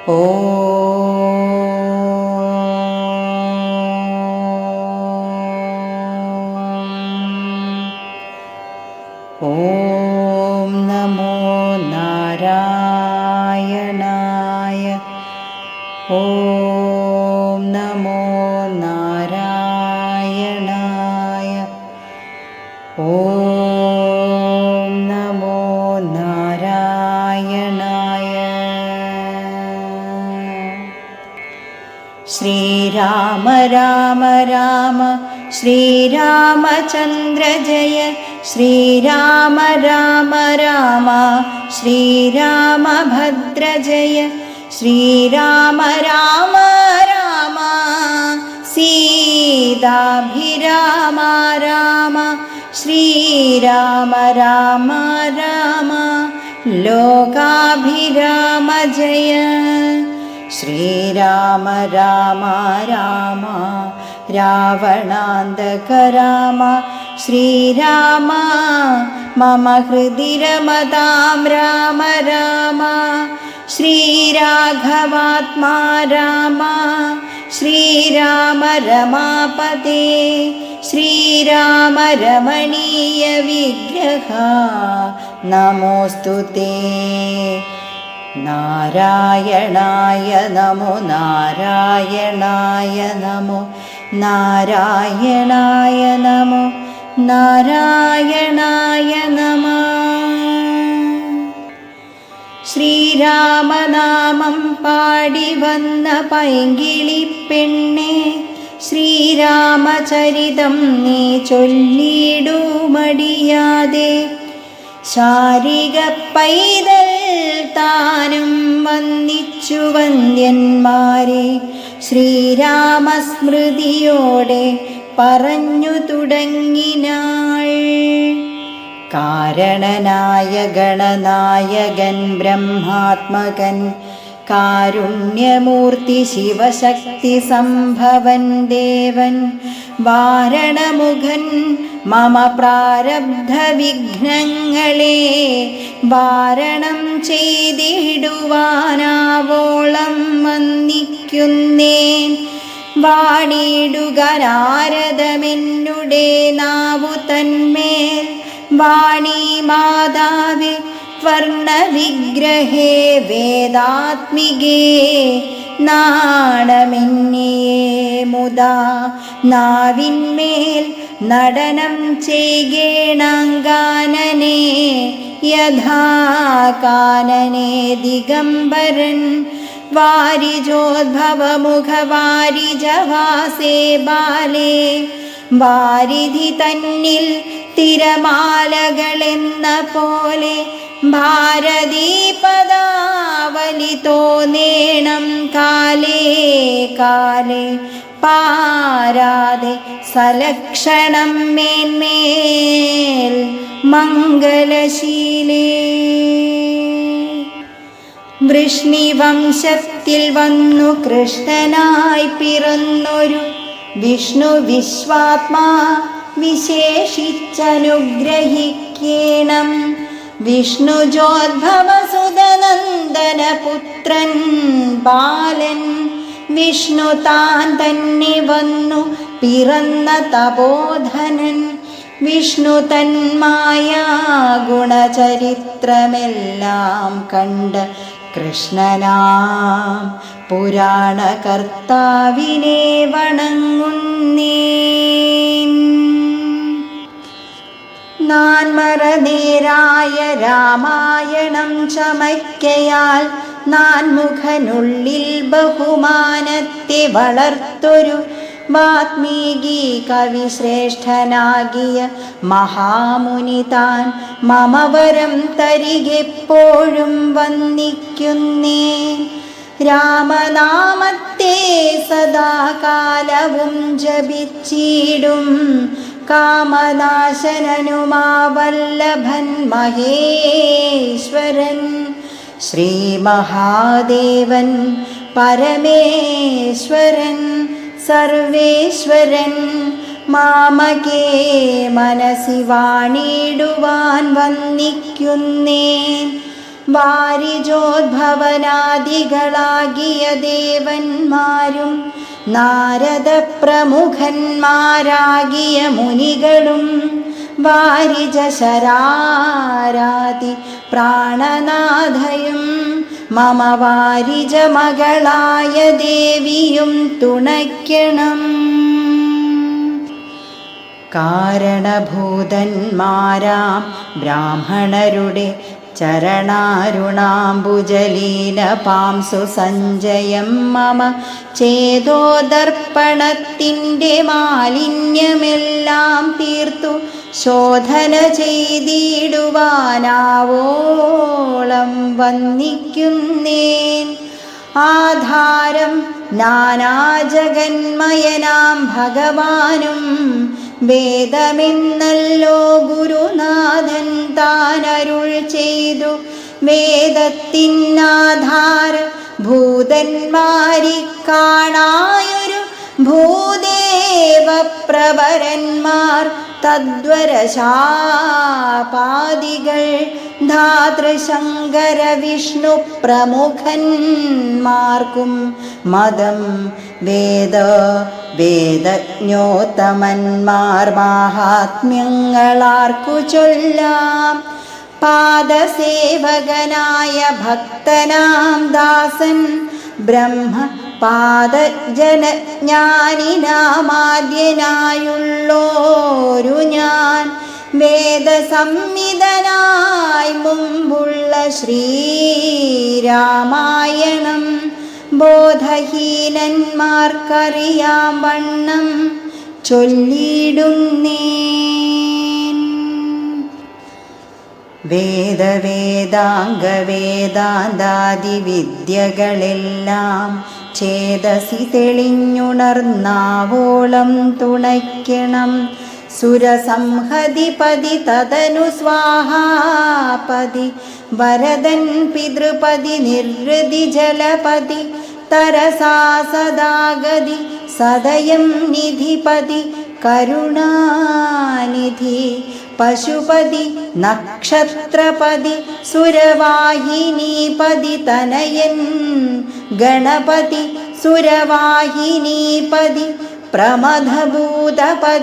ഓം നമോ നാരായണായ. ഓം നമോ നാരായണായ. ഓം നമോ നാരായണായ. ശ്രീരാമ രാമ രാമ ശ്രീരാമചന്ദ്ര ജയ. ശ്രീരാമ രാമ രാമ ശ്രീരാമഭദ്ര ജയ. ശ്രീരാമ രാമ രാമ സീതാഭിരാമ രാമ. ശ്രീരാമ രാമ രാമ ലോകാഭിരാമ ജയ. ശ്രീരാമ രാമ രാമ രാവണാന്തക രാമ. ശ്രീരാമ മമ ഹൃദി രമതാം രാമ രാമ. ശ്രീരാഘവാത്മാ രാമ. ശ്രീരാമ രമാപതേ. ശ്രീരാമ രമണീയ വിഗ്രഹ നമോസ്തുതേ. നാരായണായ നമോ നാരായണായ നമോ നാരായണായ നമോ നാരായണായ നമഃ. ശ്രീരാമനാമം പാടി വന്ന പൈങ്കിളി പെണ്ണെ. ശ്രീരാമചരിതം നീ ചൊല്ലിടൂ മടിയാതെ. ശാരിക പൈതൽ താനും വന്ദിച്ചു വന്ദ്യന്മാരെ. ശ്രീരാമസ്മൃതിയോടെ പറഞ്ഞു തുടങ്ങിനാൾ. കാരണനായ ഗണനായകൻ ബ്രഹ്മാത്മകൻ. കാരുണ്യമൂർത്തി ശിവശക്തി സംഭവൻ ദേവൻ. വാരണമുഖൻ മമ പ്രാരബ്ധ വിഘ്നങ്ങളെ. വാരണം ചെയ്തിടുവാനാവോളം വന്ദിക്കുന്നേൻ. വാണിടുക നാരദമെന്നുടെ നാവു തന്മേൽ. വാണി മാതാവേ വർണ്ണവിഗ്രഹേ വേദാത്മികേ. നാണമെന്നിയേ മുദാ നാവിന്മേൽ. നടനം ചെയ്യേണാങ്കാനനെ യഥാ കാനനെ ദിഗംബരൻ. വാരിജോദ്ഭവമുഖ വാരിജവാസേ ബാലേ. വാരിധി തന്നിൽ തിരമാലകളെന്ന പോലെ. ഭാരതീ പദാവലി തോന്നേണം കാലേ കാലേ. പാരാതെ സലക്ഷണം മേന്മേൽ മംഗലശീലേ. വൃഷ്ണിവംശത്തിൽ വന്നു കൃഷ്ണനായി പിറന്നൊരു വിഷ്ണു വിശ്വാത്മാ വിശേഷിച്ചനുഗ്രഹിക്കേണം. വിഷ്ണുജോദ്ഭവസുതനന്ദനപുത്രൻ ബാലൻ. വിഷ്ണു താൻ തന്നെ വന്നു പിറന്ന തപോധനൻ. വിഷ്ണു തന്മായ ഗുണചരിത്രമെല്ലാം കണ്ട കൃഷ്ണനാം പുരാണകർത്താവിനെ വണങ്ങുന്നേൻ. നാൻമറനേരായ രാമായണം ചമയ്ക്കയാൽ. നാൻമുഖനുള്ളിൽ ബഹുമാനത്തെ വളർത്തൊരു വാത്മീകി കവിശ്രേഷ്ഠനാകിയ മഹാമുനി താൻ. മമവരം തരികെപ്പോഴും വന്ദിക്കുന്നേൻ. രാമനാമത്തെ സദാകാലവും ജപിച്ചിടും. കാമനാശനനുമാവല്ലഭൻ മഹേശ്വരൻ. ശ്രീമഹാദേവൻ പരമേശ്വരൻ സർവേശ്വരൻ. മാമകേ മനസി വാണിടുവാൻ വന്ദിക്കുന്നേൻ. വാരിജോദ്ഭവനാദികളാകിയ ദേവന്മാരും നാരദ പ്രമുഖന്മാരാകിയ മുനികളും വാരിജ ശരാരാതി പ്രാണനാഥയും മമ വാരിജ മകളായ ദേവിയും തുണയ്ക്കണം. കാരണഭൂതന്മാരാം ബ്രാഹ്മണരുടെ ചരണാരുണാംബുജലീല പാംസു സഞ്ജയം മമ ചേതോദർപ്പണത്തിൻ്റെ മാലിന്യമെല്ലാം തീർത്തു ശോധന ചെയ്തിടുവാനാവോളം വന്ദിക്കുന്നേൻ. ആധാരം നാനാജഗന്മയനാം ഭഗവാനും വേദമെന്നല്ലോ ഗുരുനാഥൻ താനരുൾ ചെയ്തു. വേദത്തിനാധാര ഭൂതന്മാരി കാണായൊരു ഭൂദേവ പ്രവരന്മാർ തദ്വരശാപാദികൾ ധാതൃശങ്കര വിഷ്ണു പ്രമുഖന്മാർക്കും മതം വേദജ്ഞോത്തമന്മാർ മാഹാത്മ്യങ്ങളാർക്കു ചൊല്ലാം. പാദസേവകനായ ഭക്തനാം ദാസൻ ബ്രഹ്മ പാദജനജ്ഞാനിനാമാദ്യനായുള്ളോരു ഞാൻ വേദസംഹിതനായി മുമ്പുള്ള ശ്രീരാമായണം ബോധഹീനന്മാർക്കറിയാം വണ്ണം ചൊല്ലിടുന്നേൻ. വേദവേദാംഗവേദാന്താദി വിദ്യകളെല്ലാം ചേതസി തെളിഞ്ഞുണർന്നാവോളം തുണയ്ക്കണം. സുരസംഹതിപതി തദനു സ്വാഹാപതി വരദൻ പിതൃപതി നിർഹൃതി ജലപതി തരസാ സദാഗതി സദയം നിധിപതി കരുണാനിധി പശുപതി നക്ഷത്രപതി സുരവാഹിനീപതി തനയൻ ഗണപതി സുരവാഹിനീപതി പ്രമഥഭൂതപതി